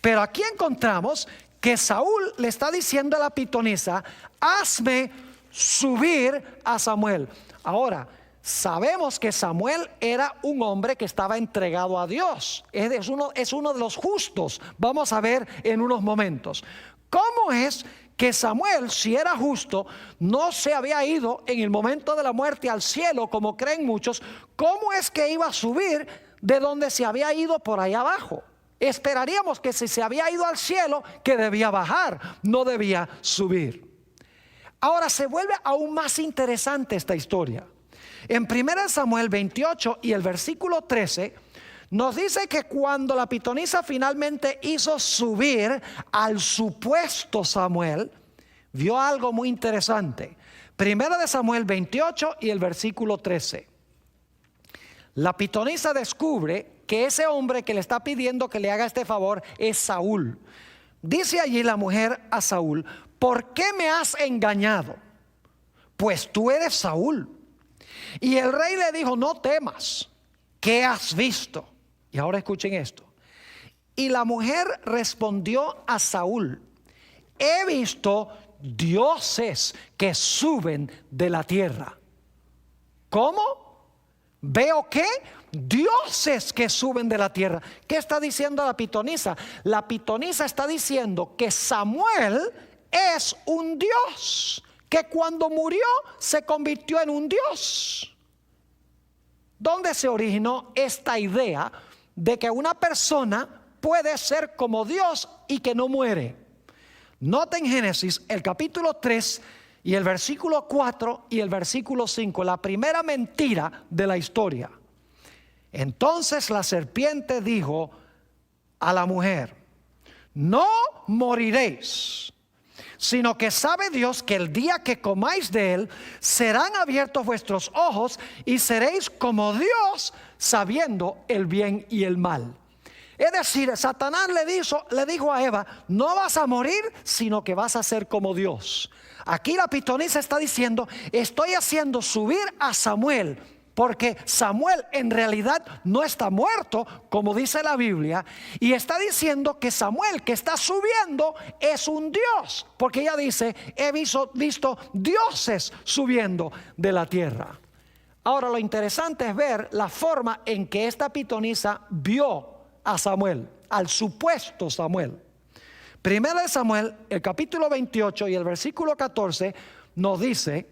Pero aquí encontramos que Saúl le está diciendo a la pitonisa: hazme subir a Samuel. Ahora, sabemos que Samuel era un hombre que estaba entregado a Dios. Es uno de los justos. Vamos a ver en unos momentos. ¿Cómo es que Samuel, si era justo, no se había ido en el momento de la muerte al cielo, como creen muchos? ¿Cómo es que iba a subir de donde se había ido por allá abajo? Esperaríamos que si se había ido al cielo, que debía bajar, no debía subir. Ahora se vuelve aún más interesante esta historia. En 1 Samuel 28 y el versículo 13 nos dice que cuando la pitonisa finalmente hizo subir al supuesto Samuel, vio algo muy interesante. 1 Samuel 28 y el versículo 13. La pitonisa descubre que ese hombre que le está pidiendo que le haga este favor es Saúl. Dice allí la mujer a Saúl: ¿por qué me has engañado? Pues tú eres Saúl. Y el rey le dijo: no temas. ¿Qué has visto? Y ahora escuchen esto. Y la mujer respondió a Saúl: he visto dioses que suben de la tierra. ¿Cómo? ¿Veo qué? Dioses que suben de la tierra. ¿Qué está diciendo la pitonisa? La pitonisa está diciendo que Samuel es un dios, que cuando murió se convirtió en un dios. ¿Dónde se originó esta idea de que una persona puede ser como Dios y que no muere? Noten Génesis, el capítulo 3 y el versículo 4 y el versículo 5, la primera mentira de la historia. Entonces la serpiente dijo a la mujer: no moriréis, sino que sabe Dios que el día que comáis de él, serán abiertos vuestros ojos y seréis como Dios, sabiendo el bien y el mal. Es decir, Satanás le dijo a Eva: no vas a morir, sino que vas a ser como Dios. Aquí la pitonisa está diciendo: estoy haciendo subir a Samuel, porque Samuel en realidad no está muerto, como dice la Biblia. Y está diciendo que Samuel que está subiendo es un Dios, porque ella dice: he visto dioses subiendo de la tierra. Ahora lo interesante es ver la forma en que esta pitonisa vio a Samuel, al supuesto Samuel. 1 Samuel, el capítulo 28 y el versículo 14 nos dice,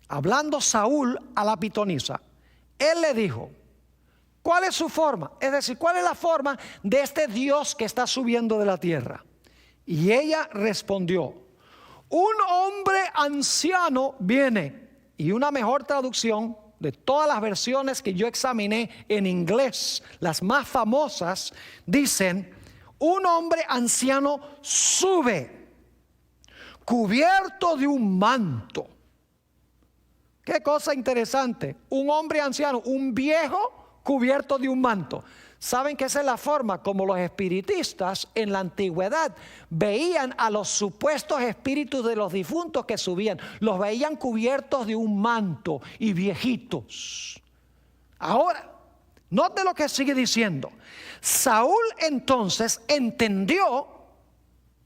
hablando Saúl a la pitonisa, él le dijo: ¿cuál es su forma? Es decir, ¿cuál es la forma de este Dios que está subiendo de la tierra? Y ella respondió: un hombre anciano viene. Y una mejor traducción de todas las versiones que yo examiné en inglés, las más famosas, dicen: un hombre anciano sube, cubierto de un manto. Qué cosa interesante. Un hombre anciano, un viejo cubierto de un manto. ¿Saben que esa es la forma como los espiritistas en la antigüedad veían a los supuestos espíritus de los difuntos que subían? Los veían cubiertos de un manto y viejitos. Ahora, note lo que sigue diciendo. Saúl entonces entendió.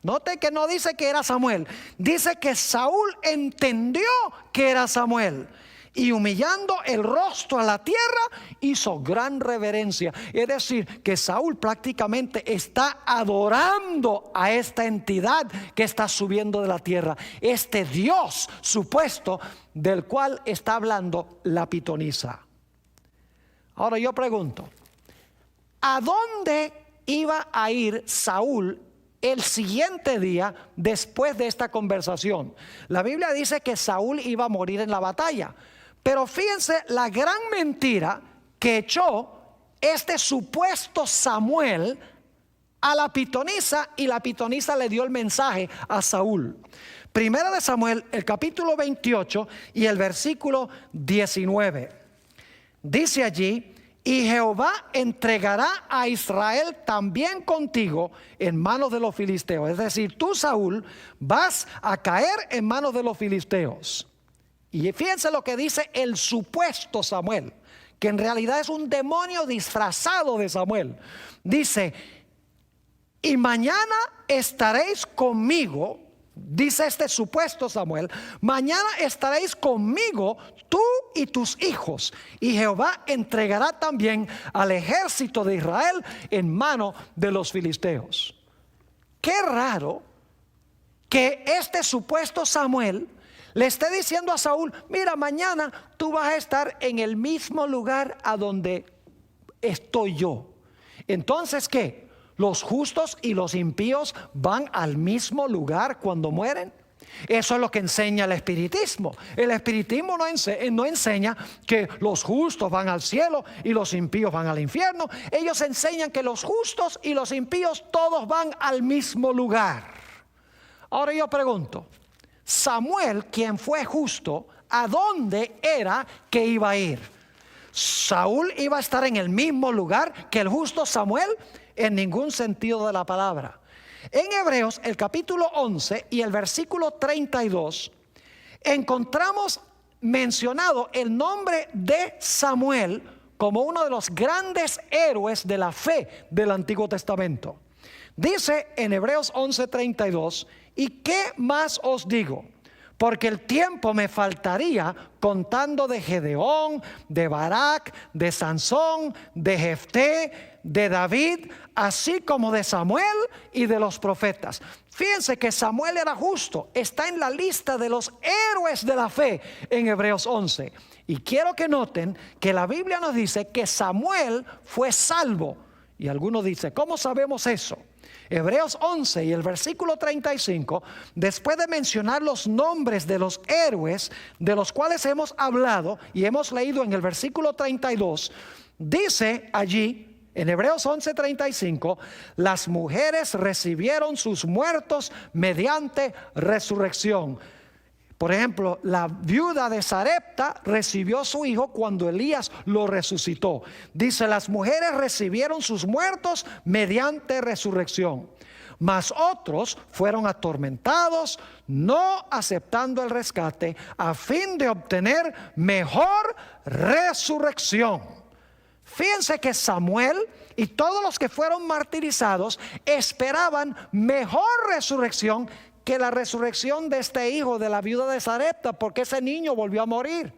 Note que no dice que era Samuel. Dice que Saúl entendió que era Samuel. Y humillando el rostro a la tierra, hizo gran reverencia. Es decir, que Saúl prácticamente está adorando a esta entidad que está subiendo de la tierra. Este Dios supuesto del cual está hablando la pitonisa. Ahora yo pregunto, ¿a dónde iba a ir Saúl el siguiente día después de esta conversación? La Biblia dice que Saúl iba a morir en la batalla. Pero fíjense la gran mentira que echó este supuesto Samuel a la pitonisa, y la pitonisa le dio el mensaje a Saúl. Primera de Samuel, el capítulo 28 y el versículo 19. Dice allí: y Jehová entregará a Israel también contigo en manos de los filisteos. Es decir, tú, Saúl, vas a caer en manos de los filisteos. Y fíjense lo que dice el supuesto Samuel, que en realidad es un demonio disfrazado de Samuel. Dice: y mañana estaréis conmigo, dice este supuesto Samuel, mañana estaréis conmigo tú y tus hijos, y Jehová entregará también al ejército de Israel en mano de los filisteos. Qué raro que este supuesto Samuel le esté diciendo a Saúl: mira, mañana tú vas a estar en el mismo lugar a donde estoy yo. Entonces, ¿qué? ¿Los justos y los impíos van al mismo lugar cuando mueren? Eso es lo que enseña el espiritismo. El espiritismo no enseña que los justos van al cielo y los impíos van al infierno. Ellos enseñan que los justos y los impíos todos van al mismo lugar. Ahora yo pregunto, Samuel, quien fue justo, ¿a dónde era que iba a ir? ¿Saúl iba a estar en el mismo lugar que el justo Samuel? En ningún sentido de la palabra. En Hebreos, el capítulo 11 y el versículo 32, encontramos mencionado el nombre de Samuel como uno de los grandes héroes de la fe del Antiguo Testamento. Dice en Hebreos 11:32: ¿y qué más os digo? Porque el tiempo me faltaría contando de Gedeón, de Barak, de Sansón, de Jefté, de David, así como de Samuel y de los profetas. Fíjense que Samuel era justo, está en la lista de los héroes de la fe en Hebreos 11. Y quiero que noten que la Biblia nos dice que Samuel fue salvo. Y algunos dicen, ¿cómo sabemos eso? Hebreos 11 y el versículo 35, después de mencionar los nombres de los héroes de los cuales hemos hablado y hemos leído en el versículo 32, dice allí en Hebreos 11:35, las mujeres recibieron sus muertos mediante resurrección. Por ejemplo, la viuda de Sarepta recibió a su hijo cuando Elías lo resucitó. Dice, las mujeres recibieron sus muertos mediante resurrección. Mas otros fueron atormentados, no aceptando el rescate, a fin de obtener mejor resurrección. Fíjense que Samuel y todos los que fueron martirizados esperaban mejor resurrección que la resurrección de este hijo de la viuda de Sarepta, porque ese niño volvió a morir.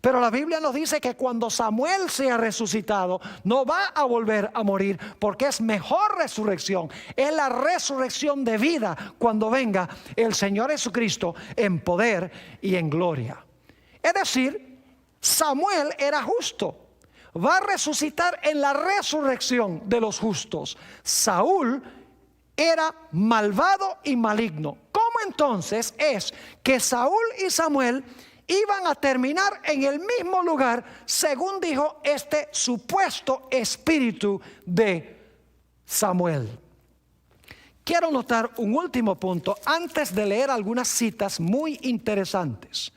Pero la Biblia nos dice que cuando Samuel sea resucitado, no va a volver a morir, porque es mejor resurrección. Es la resurrección de vida cuando venga el Señor Jesucristo en poder y en gloria. Es decir, Samuel era justo. Va a resucitar en la resurrección de los justos. Saúl era malvado y maligno. ¿Cómo entonces es que Saúl y Samuel iban a terminar en el mismo lugar, según dijo este supuesto espíritu de Samuel? Quiero notar un último punto antes de leer algunas citas muy interesantes.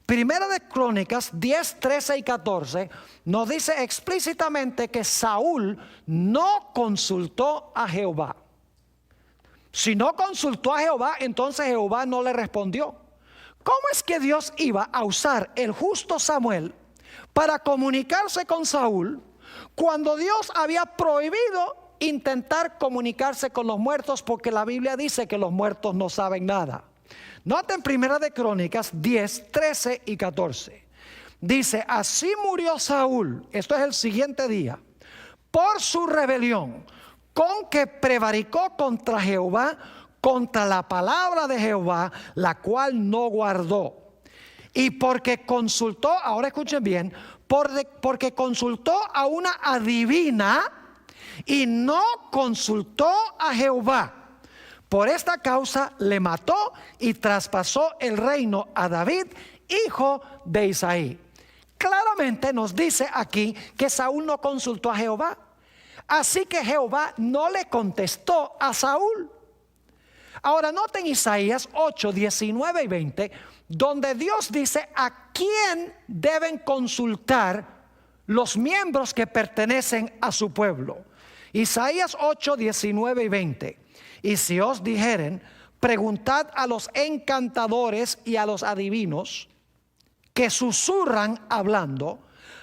Primera de Crónicas 10, 13 y 14 nos dice explícitamente que Saúl no consultó a Jehová. Si no consultó a Jehová, entonces Jehová no le respondió. ¿Cómo es que Dios iba a usar el justo Samuel para comunicarse con Saúl cuando Dios había prohibido intentar comunicarse con los muertos, porque la Biblia dice que los muertos no saben nada? Noten Primera de Crónicas 10, 13 y 14. Dice: así murió Saúl, esto es el siguiente día, por su rebelión, con que prevaricó contra Jehová, contra la palabra de Jehová, la cual no guardó. Y porque consultó, ahora escuchen bien, porque consultó a una adivina y no consultó a Jehová. Por esta causa le mató y traspasó el reino a David, hijo de Isaí. Claramente nos dice aquí que Saúl no consultó a Jehová. Así que Jehová no le contestó a Saúl. Ahora noten Isaías 8, 19 y 20, donde Dios dice a quién deben consultar los miembros que pertenecen a su pueblo. Isaías 8, 19 y 20. Y si os dijeren, preguntad a los encantadores y a los adivinos que susurran hablando,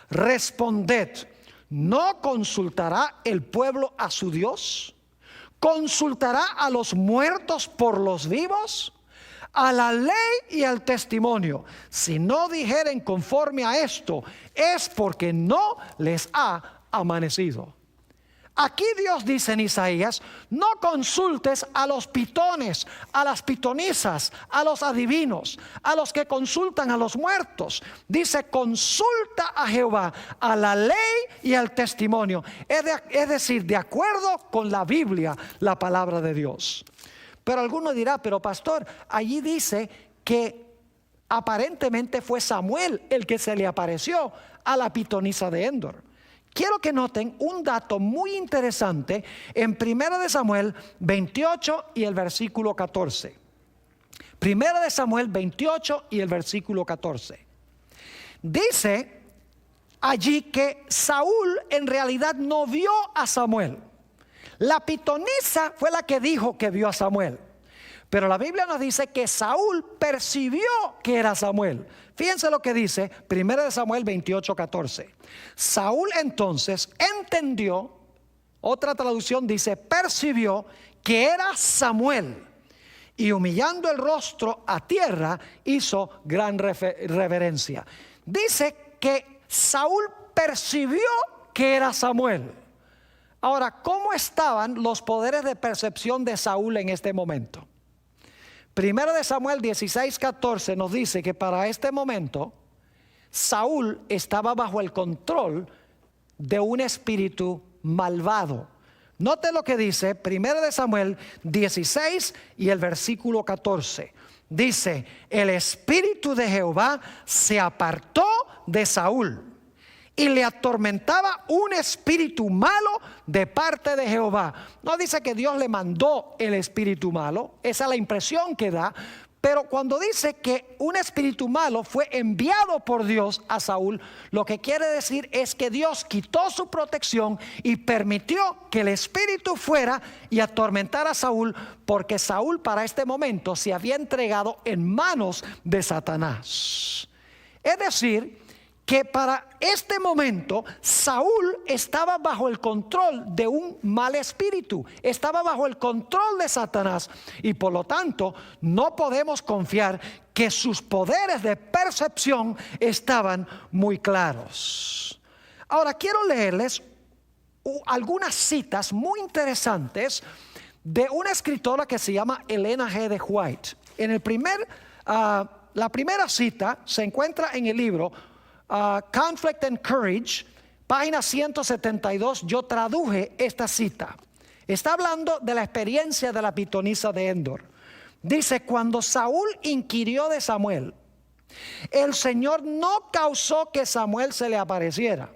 responded: ¿no consultará el pueblo a su Dios? ¿Consultará a los muertos por los vivos? A la ley y al testimonio. Si no dijeren conforme a esto, es porque no les ha amanecido. Aquí Dios dice en Isaías: no consultes a los pitones, a las pitonisas, a los adivinos, a los que consultan a los muertos. Dice: consulta a Jehová, a la ley y al testimonio. Es decir, de acuerdo con la Biblia, la palabra de Dios. Pero alguno dirá: pero pastor, allí dice que aparentemente fue Samuel el que se le apareció a la pitonisa de Endor. Quiero que noten un dato muy interesante en 1 de Samuel 28 y el versículo 14. 1 de Samuel 28 y el versículo 14. Dice allí que Saúl en realidad no vio a Samuel. La pitonisa fue la que dijo que vio a Samuel. Pero la Biblia nos dice que Saúl percibió que era Samuel. Fíjense lo que dice 1 de Samuel 28, 14. Saúl entonces entendió, otra traducción dice percibió, que era Samuel, y humillando el rostro a tierra hizo gran reverencia. Dice que Saúl percibió que era Samuel. Ahora, ¿cómo estaban los poderes de percepción de Saúl en este momento? Primero de Samuel 16, 14 nos dice que para este momento Saúl estaba bajo el control de un espíritu malvado. Note lo que dice Primero de Samuel 16 y el versículo 14. Dice: el espíritu de Jehová se apartó de Saúl y le atormentaba un espíritu malo de parte de Jehová. No dice que Dios le mandó el espíritu malo, esa es la impresión que da. Pero cuando dice que un espíritu malo fue enviado por Dios a Saúl, lo que quiere decir es que Dios quitó su protección y permitió que el espíritu fuera y atormentara a Saúl, porque Saúl para este momento se había entregado en manos de Satanás. Es decir, que para este momento Saúl estaba bajo el control de un mal espíritu, estaba bajo el control de Satanás, y por lo tanto no podemos confiar que sus poderes de percepción estaban muy claros. Ahora quiero leerles algunas citas muy interesantes de una escritora que se llama Elena G. de White. La primera cita se encuentra en el libro Conflict and Courage, página 172. Yo traduje esta cita. Está hablando de la experiencia de la pitonisa de Endor. Dice: cuando Saúl inquirió de Samuel, el Señor no causó que Samuel se le apareciera.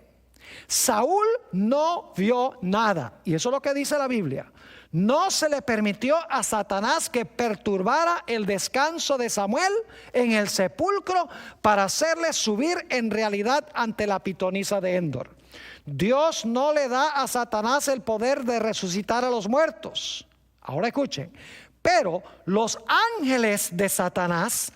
Saúl no vio nada, y eso es lo que dice la Biblia. no se le permitió a Satanás que perturbara el descanso de Samuel en el sepulcro para hacerle subir en realidad ante la pitonisa de Endor. Dios no le da a Satanás el poder de resucitar a los muertos. Ahora escuchen, pero los ángeles de Satanás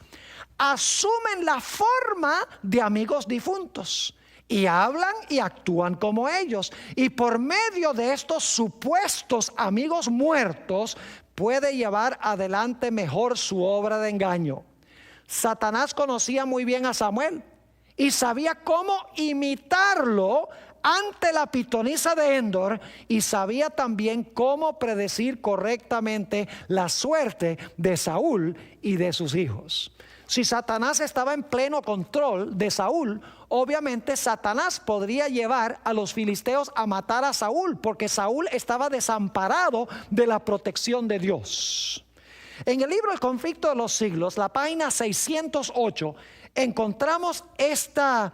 asumen la forma de amigos difuntos y hablan y actúan como ellos. Y por medio de estos supuestos amigos muertos puede llevar adelante mejor su obra de engaño. Satanás conocía muy bien a Samuel y sabía cómo imitarlo ante la pitonisa de Endor, y sabía también cómo predecir correctamente la suerte de Saúl y de sus hijos. Si Satanás estaba en pleno control de Saúl, obviamente Satanás podría llevar a los filisteos a matar a Saúl, porque Saúl estaba desamparado de la protección de Dios. En el libro El conflicto de los siglos, la página 608, encontramos esta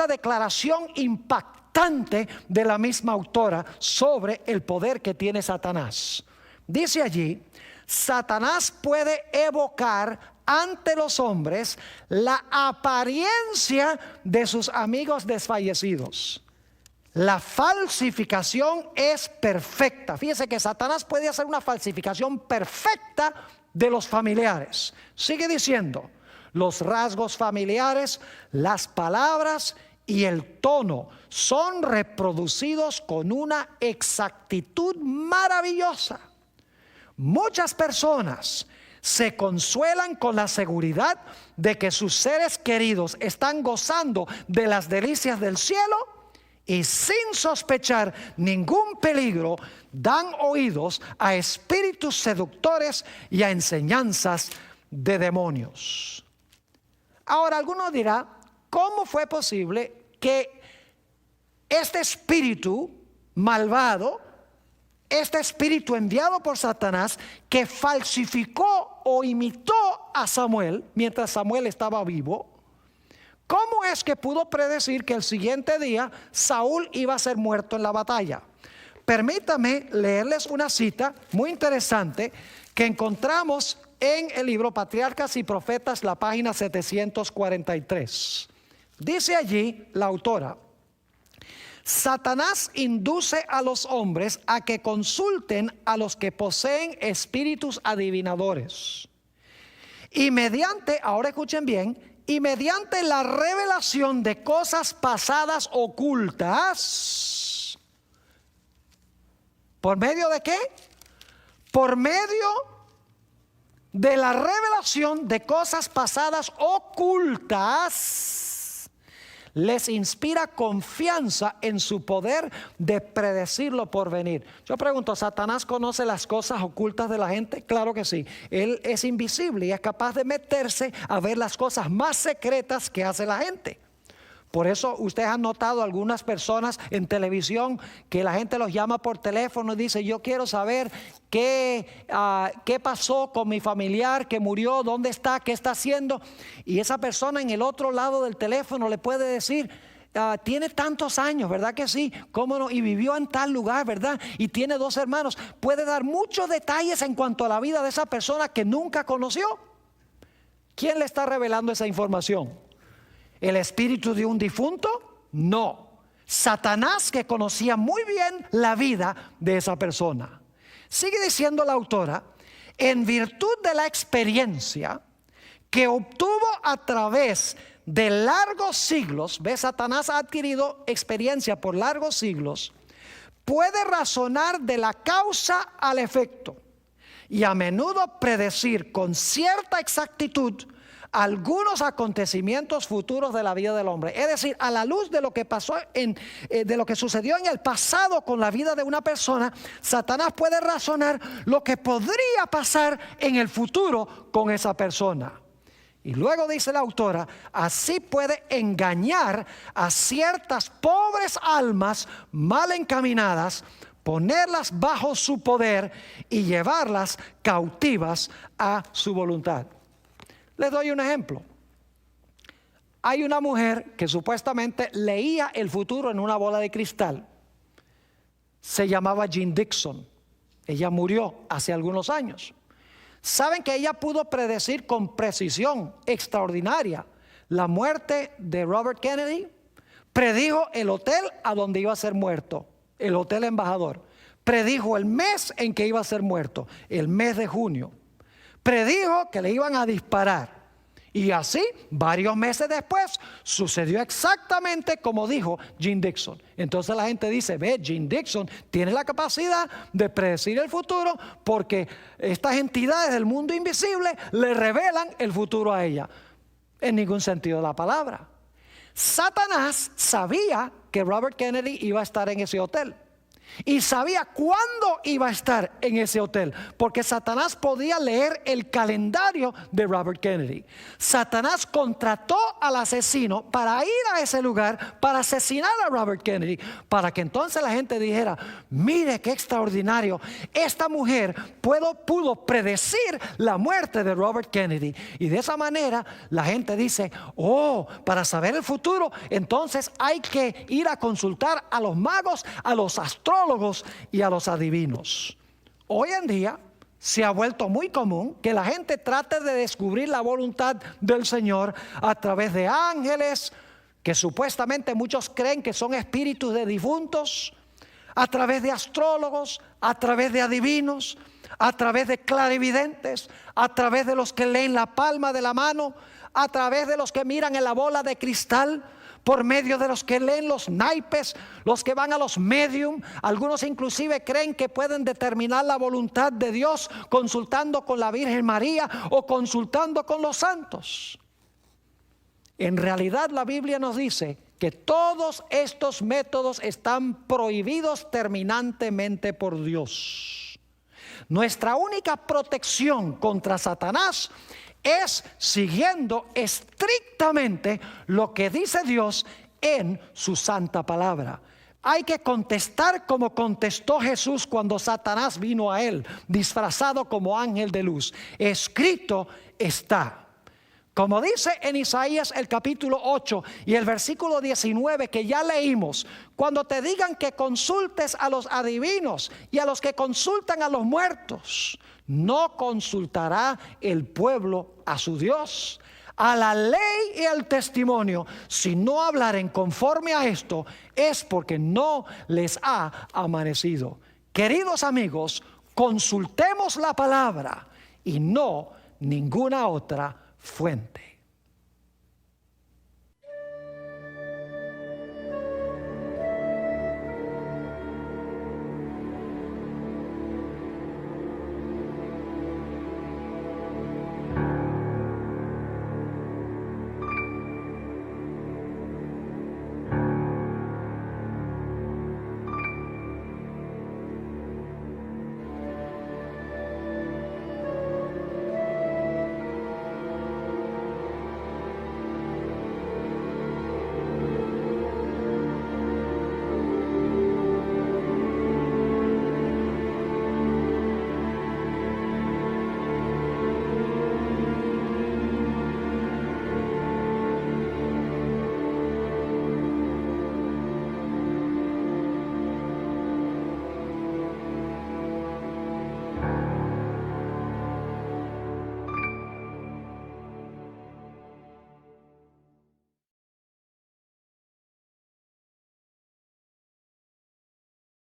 declaración impactante de la misma autora sobre el poder que tiene Satanás. Dice allí: Satanás puede evocar ante los hombres la apariencia de sus amigos desfallecidos. La falsificación es perfecta. Fíjese que Satanás puede hacer una falsificación perfecta de los familiares. Sigue diciendo: los rasgos familiares, las palabras y el tono son reproducidos con una exactitud maravillosa. Muchas personas se consuelan con la seguridad de que sus seres queridos están gozando de las delicias del cielo, y sin sospechar ningún peligro dan oídos a espíritus seductores y a enseñanzas de demonios. Ahora alguno dirá: ¿cómo fue posible que este espíritu malvado, este espíritu enviado por Satanás, que falsificó o imitó a Samuel mientras Samuel estaba vivo, cómo es que pudo predecir que el siguiente día Saúl iba a ser muerto en la batalla? Permítame leerles una cita muy interesante que encontramos en el libro Patriarcas y Profetas, la página 743. Dice allí la autora: Satanás induce a los hombres a que consulten a los que poseen espíritus adivinadores. Y mediante, ahora escuchen bien, y mediante la revelación de cosas pasadas ocultas. ¿Por medio de qué? Por medio de la revelación de cosas pasadas ocultas, les inspira confianza en su poder de predecir lo por venir. Yo pregunto: ¿Satanás conoce las cosas ocultas de la gente? Claro que sí. Él es invisible y es capaz de meterse a ver las cosas más secretas que hace la gente. Por eso ustedes han notado algunas personas en televisión que la gente los llama por teléfono y dice: yo quiero saber qué pasó con mi familiar que murió, dónde está, qué está haciendo. Y esa persona en el otro lado del teléfono le puede decir: tiene tantos años, ¿verdad que sí? ¿Cómo no? Y vivió en tal lugar, ¿verdad? Y tiene 2 hermanos. Puede dar muchos detalles en cuanto a la vida de esa persona que nunca conoció. ¿Quién le está revelando esa información? ¿El espíritu de un difunto? No. Satanás, que conocía muy bien la vida de esa persona. Sigue diciendo la autora: en virtud de la experiencia que obtuvo a través de largos siglos, ¿ves? Satanás ha adquirido experiencia por largos siglos, puede razonar de la causa al efecto y a menudo predecir con cierta exactitud algunos acontecimientos futuros de la vida del hombre. Es decir, a la luz de lo que pasó de lo que sucedió en el pasado con la vida de una persona, Satanás puede razonar lo que podría pasar en el futuro con esa persona. Y luego dice la autora: así puede engañar a ciertas pobres almas mal encaminadas, ponerlas bajo su poder y llevarlas cautivas a su voluntad. Les doy un ejemplo. Hay una mujer que supuestamente leía el futuro en una bola de cristal. Se llamaba Jean Dixon. Ella murió hace algunos años. Saben que ella pudo predecir con precisión extraordinaria la muerte de Robert Kennedy. Predijo el hotel a donde iba a ser muerto, el Hotel Embajador. Predijo el mes en que iba a ser muerto, el mes de junio. Predijo que le iban a disparar. Y así, varios meses después, sucedió exactamente como dijo Jeane Dixon. Entonces la gente dice, ve, Jeane Dixon tiene la capacidad de predecir el futuro porque estas entidades del mundo invisible le revelan el futuro a ella. En ningún sentido de la palabra. Satanás sabía que Robert Kennedy iba a estar en ese hotel. Y sabía cuándo iba a estar en ese hotel, porque Satanás podía leer el calendario de Robert Kennedy. Satanás contrató al asesino para ir a ese lugar, para asesinar a Robert Kennedy, para que entonces la gente dijera, mire qué extraordinario, esta mujer pudo predecir la muerte de Robert Kennedy. Y de esa manera la gente dice, oh, para saber el futuro, entonces hay que ir a consultar a los magos, a los astrólogos y a los adivinos. Hoy en día se ha vuelto muy común que la gente trate de descubrir la voluntad del Señor a través de ángeles, que supuestamente muchos creen que son espíritus de difuntos, a través de astrólogos, a través de adivinos, a través de clarividentes, a través de los que leen la palma de la mano, a través de los que miran en la bola de cristal, por medio de los que leen los naipes, los que van a los medium. Algunos inclusive creen que pueden determinar la voluntad de Dios consultando con la Virgen María o consultando con los santos. En realidad la Biblia nos dice que todos estos métodos están prohibidos terminantemente por Dios. Nuestra única protección contra Satanás es siguiendo estrictamente lo que dice Dios en su santa palabra. Hay que contestar como contestó Jesús cuando Satanás vino a él, disfrazado como ángel de luz. Escrito está. Como dice en Isaías el capítulo 8 y el versículo 19 que ya leímos, cuando te digan que consultes a los adivinos y a los que consultan a los muertos, no consultará el pueblo a su Dios, a la ley y al testimonio. Si no hablaren conforme a esto, es porque no les ha amanecido. Queridos amigos, consultemos la palabra y no ninguna otra fuente.